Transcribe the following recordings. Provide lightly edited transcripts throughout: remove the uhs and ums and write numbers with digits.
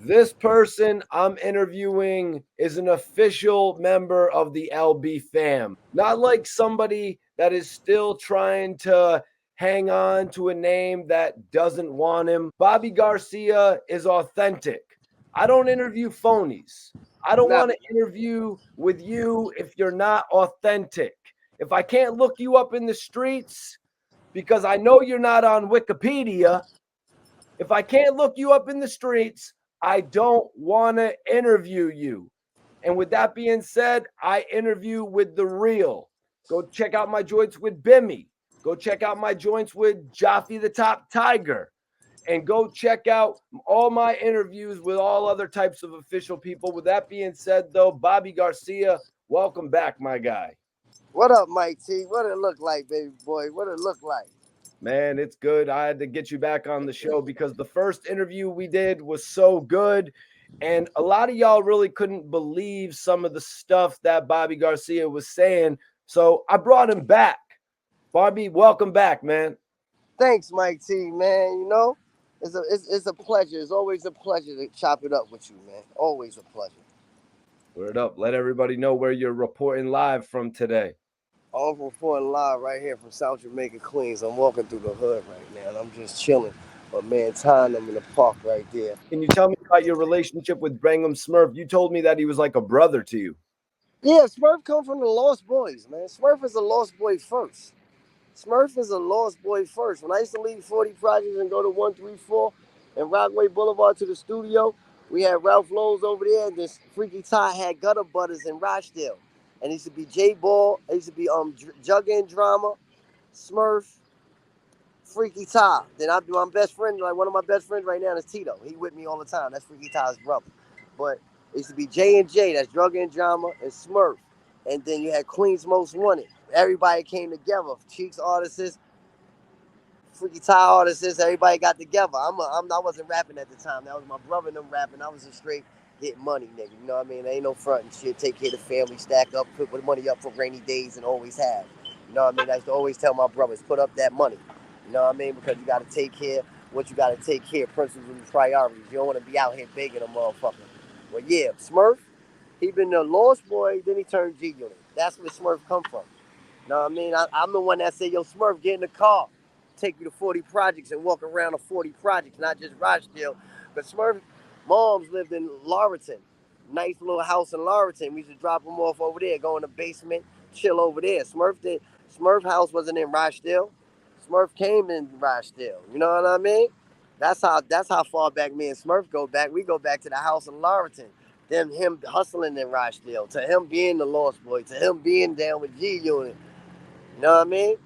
This person I'm interviewing is an official member of the LB fam. Not like somebody that is still trying to hang on to a name that doesn't want him. Bobby Garcia is authentic. I don't interview phonies. I don't Never. want to interview with you if you're not authentic. If I can't look you up in the streets because I know you're not on Wikipedia, if I can't look you up in the streets, I don't want to interview you. And with that being said, I interview with the real. Go check out my joints with Bimmy. Go check out my joints with Jaffe the Top Tiger. And go check out all my interviews with all other types of official people. With that being said, though, Bobby Garcia, welcome back, my guy. What up, Mike T? What it look like, baby boy? What it look like? Man, it's good. I had to get you back on the show because the first interview we did was so good. And a lot of y'all really couldn't believe some of the stuff that Bobby Garcia was saying. So I brought him back. Bobby, welcome back, man. Thanks, Mike T, man. It's a pleasure. It's always a pleasure to chop it up with you, man. Always a pleasure. Word up. Let everybody know where you're reporting live from today. I'm reporting live right here from South Jamaica, Queens. I'm walking through the hood right now, and I'm just chilling. But man, tying them in the park right there. Can you tell me about your relationship with Brangham Smurf? You told me that he was like a brother to you. Yeah, Smurf come from the Lost Boys, man. Smurf is a Lost Boy first. Smurf is a Lost Boy first. When I used to leave 40 Projects and go to 134 and Rockaway Boulevard to the studio, we had Ralph Lowe's over there, and this Freaky Ty had Gutter Butters in Rochdale. And it used to be J Ball, it used to be Jugga and Drama, Smurf, Freaky Ty. Then my best friend, like one of my best friends right now is Tito. He with me all the time. That's Freaky Ty's brother. But it used to be J and J, that's Jugga and Drama, and Smurf. And then you had Queens Most Wanted. Everybody came together. Cheeks artists, Freaky Ty artists, everybody got together. I wasn't rapping at the time. That was my brother and them rapping. I was just straight getting money, nigga. You know what I mean? There ain't no front and shit. Take care of the family, stack up, put the money up for rainy days, and always have. You know what I mean? I used to always tell my brothers, put up that money. You know what I mean? Because you got to take care of what you got to take care of, principles and priorities. You don't want to be out here begging a motherfucker. Well, yeah, Smurf, he been the Lost Boy, then he turned G Unit. That's where Smurf come from. You know what I mean? I'm the one that said, yo, Smurf, get in the car. Take you to 40 projects and walk around the 40 projects, not just Rochdale. But Smurf moms lived in Laurelton. Nice little house in Laurelton. We used to drop them off over there, go in the basement, chill over there. Smurf house wasn't in Rochdale. Smurf came in Rochdale. You know what I mean? That's how far back me and Smurf go back. We go back to the house in Laurelton. Then him hustling in Rochdale, to him being the Lost Boy, to him being down with G Unit. You know what I mean?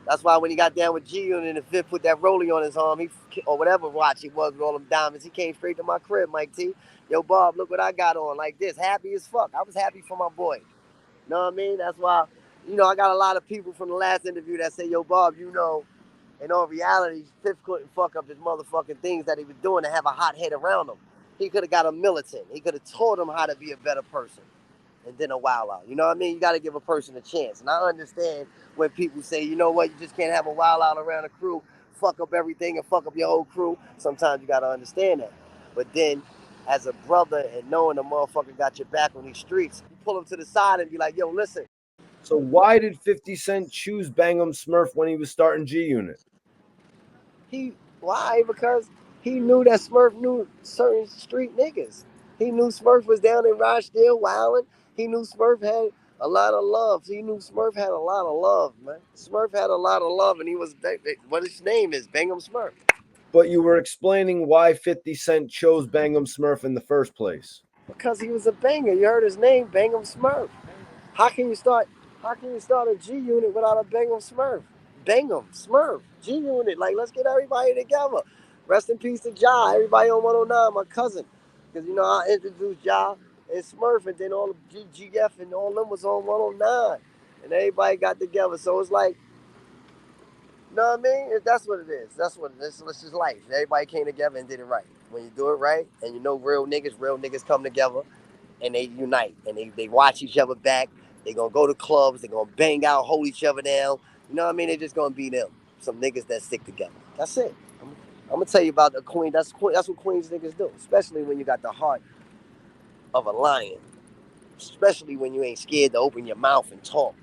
That's why when he got down with G Unit and the fifth put that rollie on his arm, or whatever watch it was with all them diamonds, he came straight to my crib, Mike T. Yo, Bob, look what I got on, like this, happy as fuck. I was happy for my boy. You know what I mean? That's why, I got a lot of people from the last interview that say, yo, Bob, in all reality, Fifth couldn't fuck up his motherfucking things that he was doing to have a hot head around him. He could have got a militant. He could have taught him how to be a better person and then a wild out. You know what I mean? You got to give a person a chance. And I understand when people say, you know what, you just can't have a wild out around a crew, fuck up everything and fuck up your whole crew. Sometimes you got to understand that. But then, as a brother and knowing a motherfucker got your back on these streets, you pull him to the side and be like, yo, listen. So why did 50 Cent choose Bangham Smurf when he was starting G Unit? Why? Because he knew that Smurf knew certain street niggas. He knew Smurf was down in Rochdale wilding. He knew Smurf had a lot of love. He knew Smurf had a lot of love, man. Smurf had a lot of love, and he was what his name is, Bingham Smurf. But you were explaining why 50 Cent chose Bangham Smurf in the first place. Because he was a banger. You heard his name, Bingham Smurf. How can you start? How can you start a G unit without a Bingham Smurf? Bingham Smurf G unit. Like, let's get everybody together. Rest in peace to Ja. Everybody on 109, my cousin, because I introduced Ja and Smurf, and then all the GF and all them was on 109, and everybody got together. So it's like, you know what I mean? That's what it is. That's what it is. It's just life. Everybody came together and did it right. When you do it right, and real niggas come together and they unite and they watch each other back. They gonna go to clubs. They gonna bang out, hold each other down. You know what I mean? They just gonna be them. Some niggas that stick together. That's it. I'm gonna tell you about the Queen. That's what Queens niggas do, especially when you got the heart of a lion. Especially when you ain't scared to open your mouth and talk.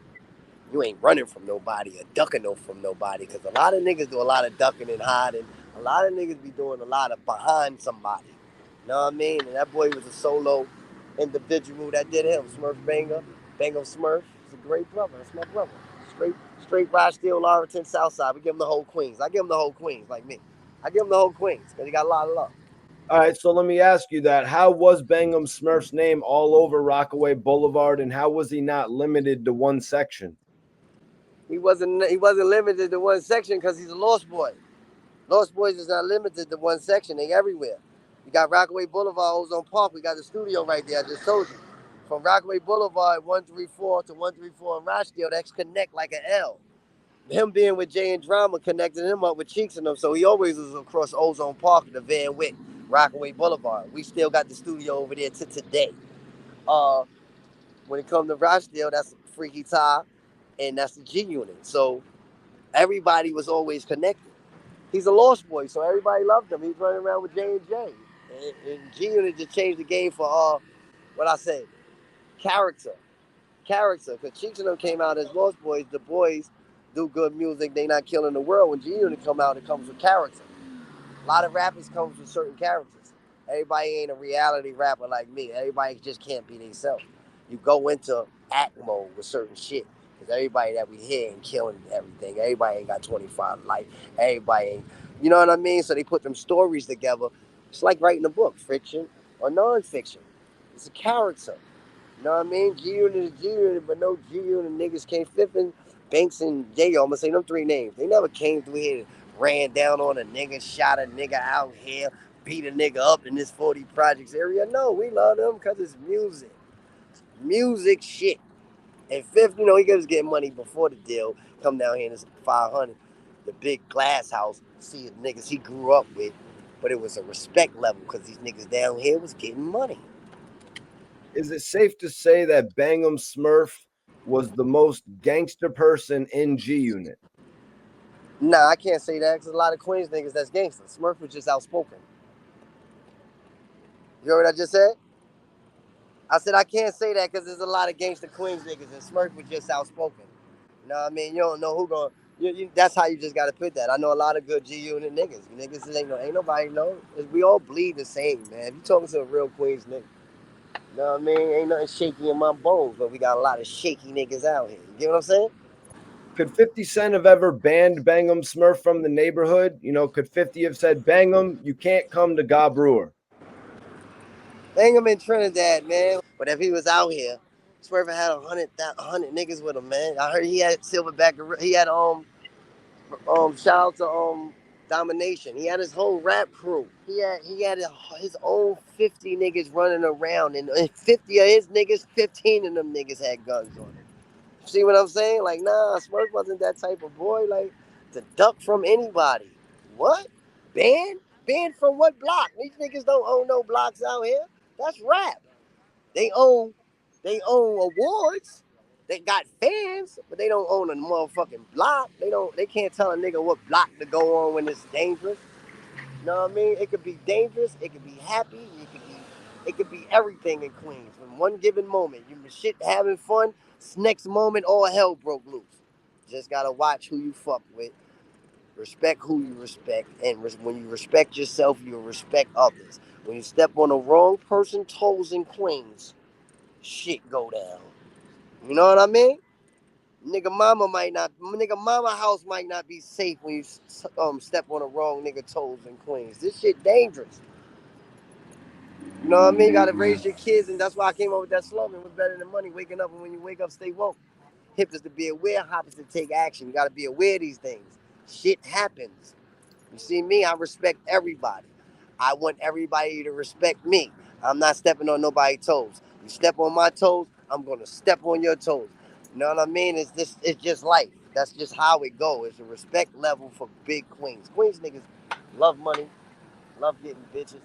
You ain't running from nobody or ducking from nobody. Because a lot of niggas do a lot of ducking and hiding. A lot of niggas be doing a lot of behind somebody. You know what I mean? And that boy was a solo individual that did him. Smurf Banger. Bango Smurf. He's a great brother. That's my brother. Straight Rochdale, Laurelton, Southside. We give him the whole Queens. I give him the whole Queens, like me. I give him the whole Queens because he got a lot of love. All right, so let me ask you that. How was Bangham Smurf's name all over Rockaway Boulevard, and how was he not limited to one section? He wasn't limited to one section because he's a Lost Boy. Lost Boys is not limited to one section. They everywhere. You got Rockaway Boulevard, Ozone Park. We got the studio right there. I just told you. From Rockaway Boulevard 134 to 134 in Rochdale, that's connect like an L. Him being with Jay and Drama connected him up with Cheeks and them, so he always was across Ozone Park, the Van Wyck, Rockaway Boulevard. We still got the studio over there to today. When it comes to Rochdale, that's Freaky Ty, and that's the G Unit. So everybody was always connected. He's a Lost Boy, so everybody loved him. He's running around with J and J. And G Unit just changed the game for what I say, character. Because Cheeks and them came out as Lost Boys. The boys do good music. They not killing the world. When G Unit come out, it comes with character. A lot of rappers comes with certain characters. Everybody ain't a reality rapper like me. Everybody just can't be themselves. You go into act mode with certain shit. Because everybody that we hear ain't killing everything. Everybody ain't got 25 life. Everybody ain't, you know what I mean? So they put them stories together. It's like writing a book, fiction or non-fiction. It's a character. You know what I mean? G Unit is G Unit, but no G Unit niggas came flipping. Banks and Jago, I'm gonna say them three names. They never came through here and ran down on a nigga, shot a nigga out here, beat a nigga up in this 40 projects area. No, we love them because it's music. Music shit. And fifth, you know, he was getting money before the deal. Come down here and it's 500. The big glass house, see the niggas he grew up with. But it was a respect level because these niggas down here was getting money. Is it safe to say that Bangham Smurf was the most gangster person in G Unit? Nah, I can't say that because a lot of Queens niggas that's gangster. Smurf was just outspoken. You heard what I just said? I said I can't say that because there's a lot of gangster Queens niggas and Smurf was just outspoken. You know what I mean? You don't know who going. That's how you just gotta put that. I know a lot of good G Unit niggas. You niggas ain't nobody know. We all bleed the same, man. If you talking to a real Queens nigga, you know what I mean? Ain't nothing shaky in my bones, but we got a lot of shaky niggas out here. You get what I'm saying? Could 50 Cent have ever banned Bangham Smurf from the neighborhood? You know, could 50 have said, Bangham, you can't come to God Brewer? Hang him in Trinidad, man. But if he was out here, Swerve had 100 niggas with him, man. I heard he had Silverback. He had shout out to Domination. He had his whole rap crew. He had his own 50 niggas running around, and 50 of his niggas, 15 of them niggas had guns on it. See what I'm saying? Like, nah, Swerve wasn't that type of boy. Like, to duck from anybody. What? Banned? Banned from what block? These niggas don't own no blocks out here. That's rap. They own awards. They got fans, but they don't own a motherfucking block. They can't tell a nigga what block to go on when it's dangerous. You know what I mean? It could be dangerous, it could be happy, it could be everything in Queens. From one given moment, you shit having fun, next moment all hell broke loose. Just gotta watch who you fuck with, respect who you respect, and when you respect yourself, you respect others. When you step on the wrong person's toes in Queens, shit go down. You know what I mean? Nigga mama house might not be safe when you step on the wrong nigga toes in Queens. This shit dangerous. You know what I mean? You gotta raise your kids, and that's why I came up with that slogan. What's better than money? Waking up, and when you wake up, stay woke. Hip is to be aware, hop is to take action. You gotta be aware of these things. Shit happens. You see me, I respect everybody. I want everybody to respect me. I'm not stepping on nobody's toes. You step on my toes, I'm gonna step on your toes. You know what I mean? It's just life. That's just how it goes. It's a respect level for big Queens. Queens niggas love money, love getting bitches,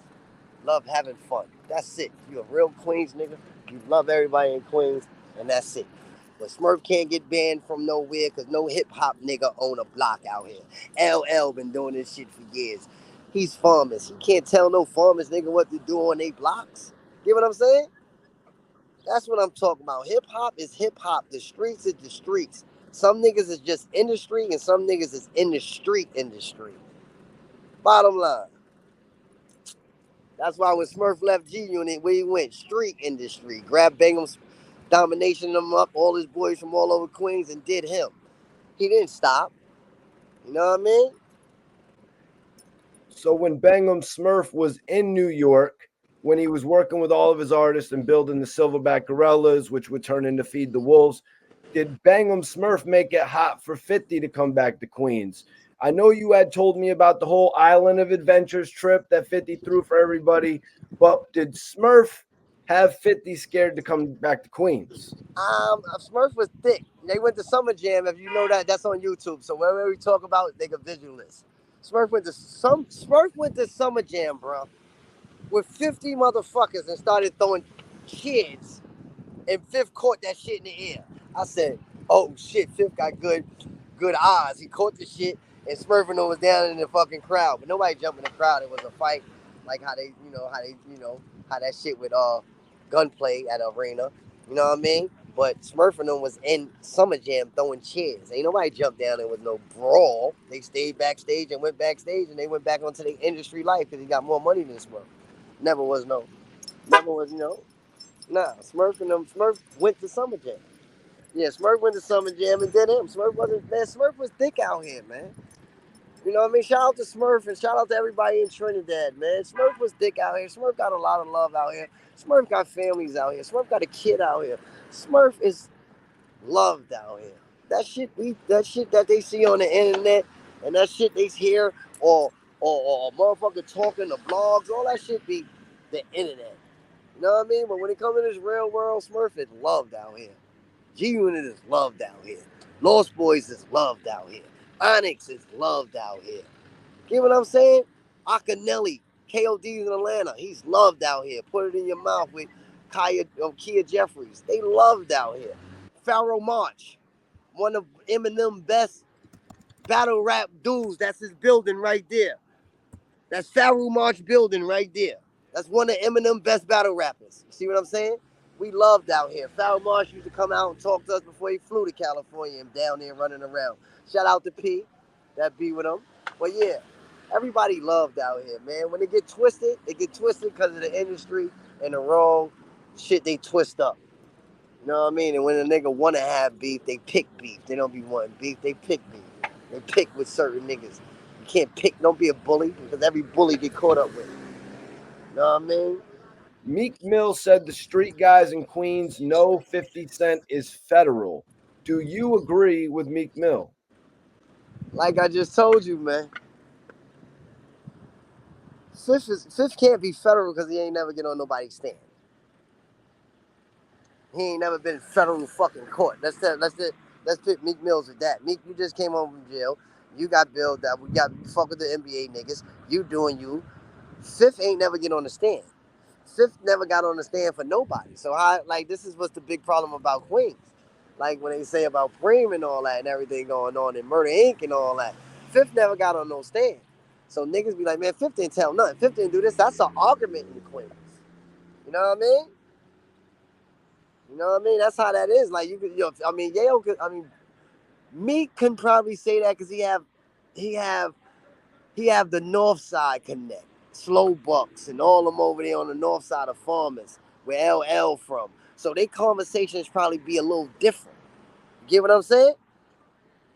love having fun. That's it. You a real Queens nigga. You love everybody in Queens, and that's it. But Smurf can't get banned from nowhere because no hip hop nigga own a block out here. LL been doing this shit for years. He's farmers. He can't tell no farmers nigga what to do on they blocks. Get what I'm saying? That's what I'm talking about. Hip hop is hip hop. The streets is the streets. Some niggas is just industry and some niggas is in the street industry. Bottom line. That's why when Smurf left G Unit, where he went, street industry. Grabbed Bangham's domination them up, all his boys from all over Queens, and did him. He didn't stop. You know what I mean? So when Bangham Smurf was in New York, when he was working with all of his artists and building the Silverback Gorillas, which would turn into Feed the Wolves, did Bangham Smurf make it hot for 50 to come back to Queens? I know you had told me about the whole Island of Adventures trip that 50 threw for everybody, but did Smurf have 50 scared to come back to Queens? Smurf was thick. They went to Summer Jam. If you know that, that's on YouTube. So whenever we talk about, they can visualize. Smurf went to Summer Jam, bro, with 50 motherfuckers and started throwing kids. And Fifth caught that shit in the air. I said, "Oh shit, Fifth got good eyes." He caught the shit, and Smurfing was down in the fucking crowd, but nobody jumped in the crowd. It was a fight, like how that shit with gunplay at arena. You know what I mean? But Smurfing was in Summer Jam throwing chairs. Ain't nobody jumped down there with no brawl. They stayed backstage and went backstage, and they went back onto their industry life because he got more money than Smurf. Never was Nah, Smurf went to Summer Jam. Yeah, Smurf went to Summer Jam and did him. Smurf was thick out here, man. You know what I mean? Shout out to Smurf and shout out to everybody in Trinidad, man. Smurf was thick out here. Smurf got a lot of love out here. Smurf got families out here. Smurf got a kid out here. Smurf is loved out here. That shit that they see on the internet and that shit they hear or a motherfucker talking, the blogs, all that shit be the internet. You know what I mean? But when it comes to this real world, Smurf is loved out here. G Unit is loved out here. Lost Boys is loved out here. Onyx is loved out here. Get what I'm saying? Akinelli, KOD's in Atlanta. He's loved out here. Put it in your mouth with Kia Jeffries. They loved out here. Pharaoh March, one of Eminem's best battle rap dudes. That's his building right there. That's Pharaoh March building right there. That's one of Eminem's best battle rappers. You see what I'm saying? We loved out here. Pharaoh Marsh used to come out and talk to us before he flew to California and down there running around. Shout out to P, that be with him. But yeah, everybody loved out here, man. When they get twisted because of the industry and the wrong shit they twist up. You know what I mean? And when a nigga want to have beef, they pick beef. They don't be wanting beef, they pick beef. They pick with certain niggas. You can't pick, don't be a bully, because every bully get caught up with. You know what I mean? Meek Mill said the street guys in Queens know 50 Cent is federal. Do you agree with Meek Mill? Like I just told you, man. Fifth can't be federal because he ain't never get on nobody's stand. He ain't never been in federal fucking court. Let's put Meek Mills with that. Meek, you just came home from jail. You got bailed out. We got fuck with the NBA niggas. You doing you. Fifth ain't never get on the stand. Fifth never got on the stand for nobody. So this is what's the big problem about Queens. Like when they say about Preem and all that and everything going on and Murder Inc. and all that. Fifth never got on no stand. So niggas be like, man, Fifth didn't tell nothing. Fifth didn't do this. That's an argument in Queens. You know what I mean? You know what I mean? That's how that is. Like you could, Yale could. Meek can probably say that because he have the North Side connect, Slow Bucks, and all them over there on the North Side of Farmers, where LL from. So their conversations probably be a little different. You get what I'm saying?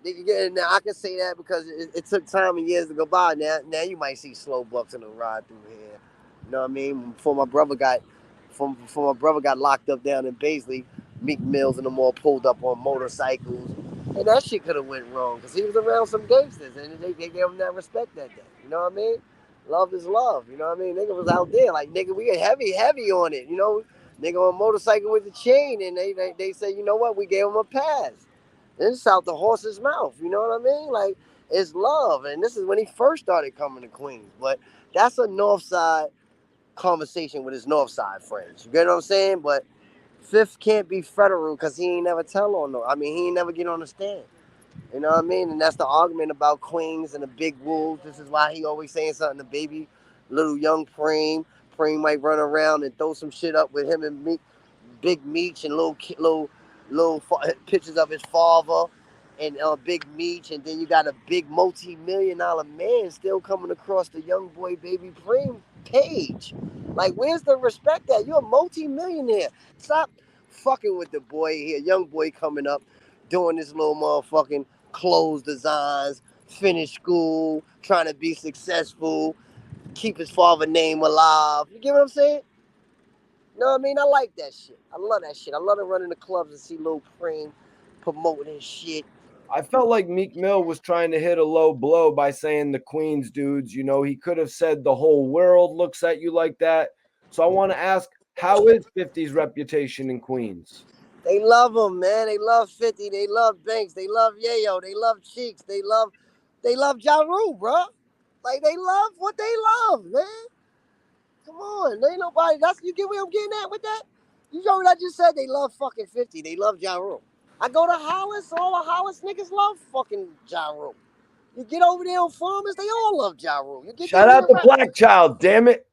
Now I can say that because it took time and years to go by. Now you might see Slow Bucks in the ride through here. You know what I mean? Before my brother got locked up down in Baisley, Meek Mills and them all pulled up on motorcycles. And that shit could have went wrong because he was around some gangsters and they gave him that respect that day. You know what I mean? Love is love. You know what I mean? Nigga was out there like, nigga, we get heavy on it. You know, nigga on a motorcycle with the chain and they say, you know what? We gave him a pass. It's out the horse's mouth. You know what I mean? Like, it's love. And this is when he first started coming to Queens. But that's a North Side conversation with his North Side friends. You get what I'm saying? But Fifth can't be federal because he ain't never tell on no. He ain't never get on the stand. You know what I mean? And that's the argument about Queens and the big wolves. This is why he always saying something to baby, little young Preem. Preem might run around and throw some shit up with him and me, Big Meech and little pictures of his father and Big Meech, and then you got a big multi-million-dollar man still coming across the young boy baby Preem page. Like, where's the respect at? You're a multi-millionaire. Stop fucking with the boy here, young boy coming up, doing this little motherfucking clothes designs, finish school, trying to be successful, keep his father name alive. You get what I'm saying? You know what I mean? I like that shit. I love that shit. I love to run in the clubs and see Lil Preem promoting his shit. I felt like Meek Mill was trying to hit a low blow by saying the Queens dudes. You know, he could have said the whole world looks at you like that. So I want to ask, how is 50's reputation in Queens? They love him, man. They love 50. They love Banks. They love Yayo. They love Cheeks. They love Ja Rule, bro. Like, they love what they love, man. Come on. There ain't nobody. You get where I'm getting at with that? You know what I just said? They love fucking 50. They love Ja Rule. I go to Hollis. All the Hollis niggas love fucking Ja Rule. You get over there on Farmers, they all love Ja Rule. You get Shout out to Black Child, damn it.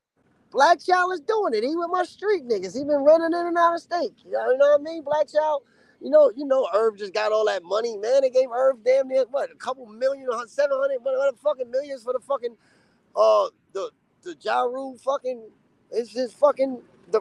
Black Child is doing it. He with my street niggas. He been running in and out of state. You know what I mean? Black Child, you know, Irv just got all that money, man. They gave Irv damn near what, a couple million, 700, what fucking millions for the fucking the Ja Rule fucking. It's just fucking the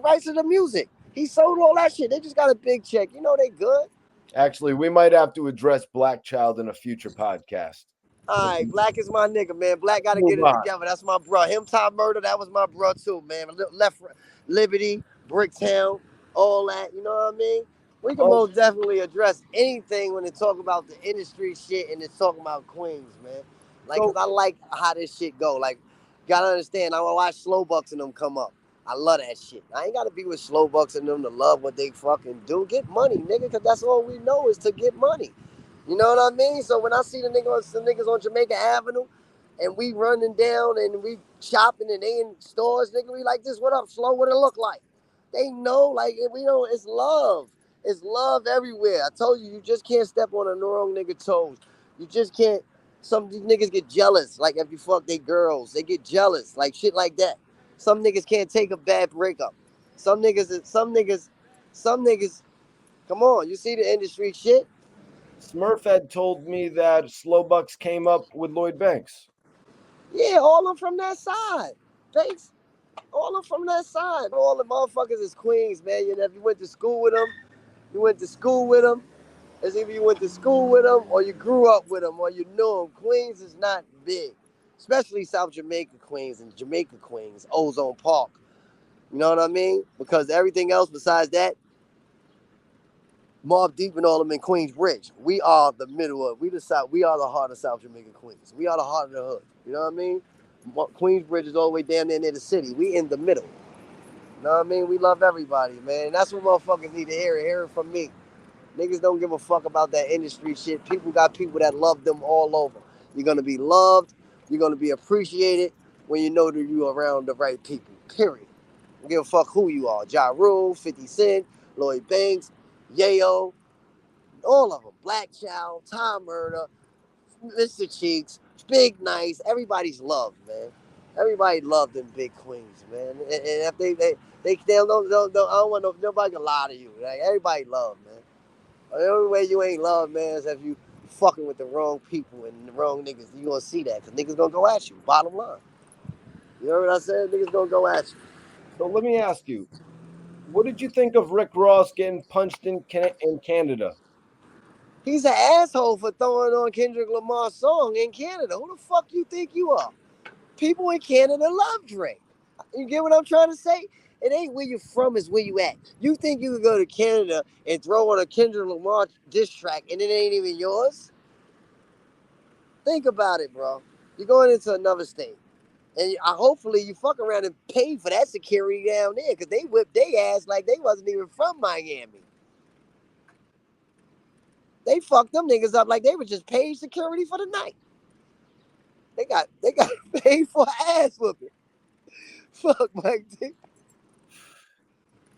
rights of the music. He sold all that shit. They just got a big check. You know they good. Actually, we might have to address Black Child in a future podcast. All right, Black is my nigga, man. Black got to get it together. That's my bro. Him, Top Murder, that was my bro too, man. Left Liberty, Bricktown, all that. You know what I mean? We can most definitely address anything when they talk about the industry shit and it's talking about Queens, man. Like, cause I like how this shit go. Like, gotta understand, I wanna watch Slow Bucks and them come up. I love that shit. I ain't gotta be with Slow Bucks and them to love what they fucking do. Get money, nigga, cause that's all we know is to get money. You know what I mean? So when I see the niggas on Jamaica Avenue and we running down and we shopping and they in stores, nigga, we like this, what up, Slow? What it look like? They know, like, we know it's love. It's love everywhere. I told you, you just can't step on a wrong nigga toes. You just can't. Some of these niggas get jealous. Like, if you fuck they girls, they get jealous. Like, shit like that. Some niggas can't take a bad breakup. Some niggas, come on, you see the industry shit? Smurf had told me that Slowbucks came up with Lloyd Banks. Yeah, all of them from that side. Thanks. All of them from that side. All the motherfuckers is Queens, man. You know, if you went to school with them, you went to school with them. As if you went to school with them or you grew up with them or you knew them. Queens is not big. Especially South Jamaica Queens and Jamaica Queens, Ozone Park. You know what I mean? Because everything else besides that, Mobb Deep and all them in Queensbridge. We are the middle of, we the South, we are the heart of South Jamaica Queens. We are the heart of the hood. You know what I mean? Queensbridge is all the way down there near the city. We in the middle. You know what I mean? We love everybody, man. And that's what motherfuckers need to hear. Hear it from me. Niggas don't give a fuck about that industry shit. People got people that love them all over. You're gonna be loved. You're gonna be appreciated when you know that you're around the right people. Period. Don't give a fuck who you are. Ja Rule, 50 Cent, Lloyd Banks, Yayo, all of them. Black Child, Tom Murder, Mr. Cheeks, Big Nice. Everybody's loved, man. Everybody loved them big queens, man. And if they don't, I don't want nobody to lie to you. Like, everybody loved, man. The only way you ain't loved, man, is if you fucking with the wrong people and the wrong niggas. You gonna see that, because niggas gonna go at you. Bottom line. You know what I said? Niggas gonna go at you. So let me ask you, what did you think of Rick Ross getting punched in Canada? He's an asshole for throwing on Kendrick Lamar's song in Canada. Who the fuck you think you are? People in Canada love Drake. You get what I'm trying to say? It ain't where you from, it's where you at. You think you can go to Canada and throw on a Kendrick Lamar diss track and it ain't even yours? Think about it, bro. You're going into another state. And hopefully you fuck around and pay for that security down there, because they whipped their ass like they wasn't even from Miami. They fucked them niggas up like they were just paid security for the night. They got paid for ass whooping. Fuck Mike Dick.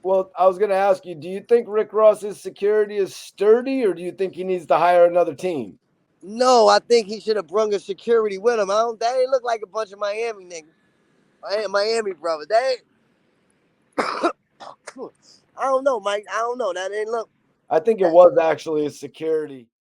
Well, I was going to ask you, do you think Rick Ross's security is sturdy, or do you think he needs to hire another team? No, I think he should have brung a security with him. That ain't look like a bunch of Miami niggas. Miami brother. I don't know, Mike. I don't know. That ain't look. I think it was actually a security.